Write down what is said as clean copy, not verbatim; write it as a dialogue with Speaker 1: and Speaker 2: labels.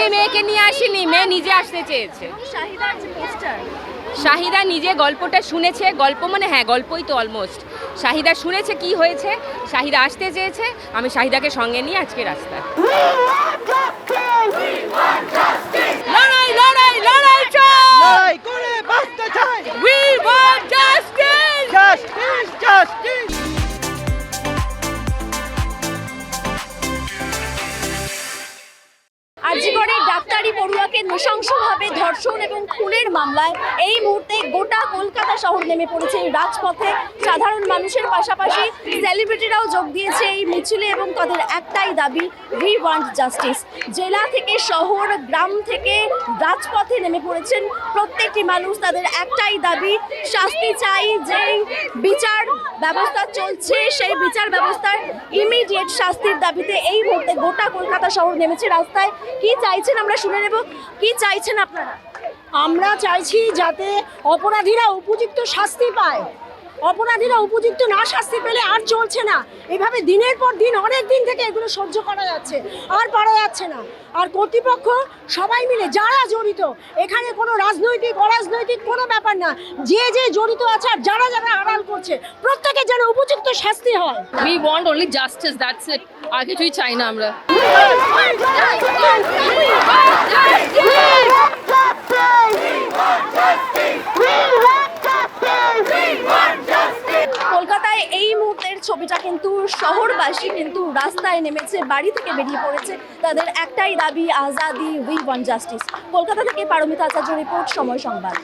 Speaker 1: আমি মেয়েকে নিয়ে আসিনি, মেয়ে নিজে আসতে চেয়েছে। শাহিদা নিজে গল্পটা শুনেছে, গল্প মানে হ্যাঁ গল্পই তো অলমোস্ট। শাহিদা শুনেছে কি হয়েছে, শাহিদা আসতে চেয়েছে, আমি শাহিদাকে সঙ্গে নিয়ে আজকে রাস্তায়। লড়াই লড়াই লড়াই চাই করে বাঁচতে চাই। We want justice! Justice! Justice!
Speaker 2: আরজিকরের ডাক্তারি পড়ুয়াকে নৃশংসভাবে ধর্ষণ এবং খুনের মামলায় এই মুহূর্তে গোটা কলকাতা শহর নেমে পড়েছে রাজপথে। সাধারণ মানুষের পাশাপাশি সেলিব্রিটিরাও যোগ দিয়েছে এই মিছিলে এবং তাদের একটাই দাবি, উই ওয়ান্ট জাস্টিস। জেলা থেকে শহর, গ্রাম থেকে রাজপথে নেমে পড়েছেন প্রত্যেকটি মানুষ। তাদের একটাই দাবি, শাস্তি চাই। যেই বিচার ব্যবস্থা চলছে সেই বিচার ব্যবস্থার ইমিডিয়েট শাস্তির দাবিতে এই মুহূর্তে গোটা কলকাতা শহর নেমেছে রাস্তায়। কি চাইছেন আমরা শুনে নেব, কি চাইছেন আপনারা?
Speaker 3: আমরা চাইছি যাতে অপরাধীরা উপযুক্ত শাস্তি পায়। অপরাধীরা উপযুক্ত না শাস্তি পেলে আর চলছে না। এভাবে দিনের পর দিন অনেক দিন থেকে এগুলো সহ্য করা যাচ্ছে, আর পারা যাচ্ছে না। আর কর্তৃপক্ষ সবাই মিলে যারা জড়িত, এখানে কোনো রাজনৈতিক অরাজনৈতিক কোনো ব্যাপার না, যে যে জড়িত আছে আর যারা যারা আড়াল করছে প্রত্যেকের যেন উপযুক্ত শাস্তি হয়।
Speaker 4: We want only justice, that's it. আর কিছুই চাই না আমরা।
Speaker 2: কলকাতায় এই মুহূর্তের ছবিটা কিন্তু শহরবাসী কিন্তু রাস্তায় নেমেছে, বাড়ি থেকে বেরিয়ে পড়েছে। তাদের একটাই দাবি, Azadi, we want justice. Kolkata থেকে পারমিতা আচার্য রিপোর্ট, সময় সংবাদ।